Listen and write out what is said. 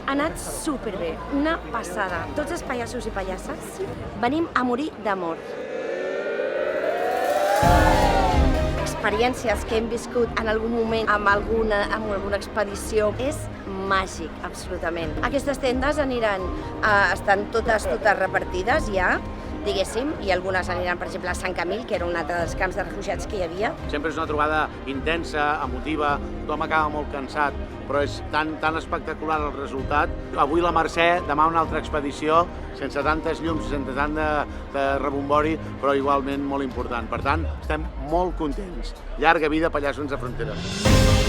Ha anat superbé, una passada. Tots els pallassos i pallasses venim a morir d'amor. Experiències que hem viscut en algun moment amb alguna expedició és màgic, absolutament. Aquestes tendes estan totes repartides ja, diguéssim, i algunes aniran, per exemple, a Sant Camil, que era un altre dels camps de refugiats que hi havia. Sempre és una trobada intensa, emotiva, tothom acaba molt cansat, però és tan espectacular el resultat. Avui la Mercè, demà una altra expedició, sense tantes llums, sense tant de rebombori, però igualment molt important. Per tant, estem molt contents. Llarga vida, Pallassos sense Fronteres.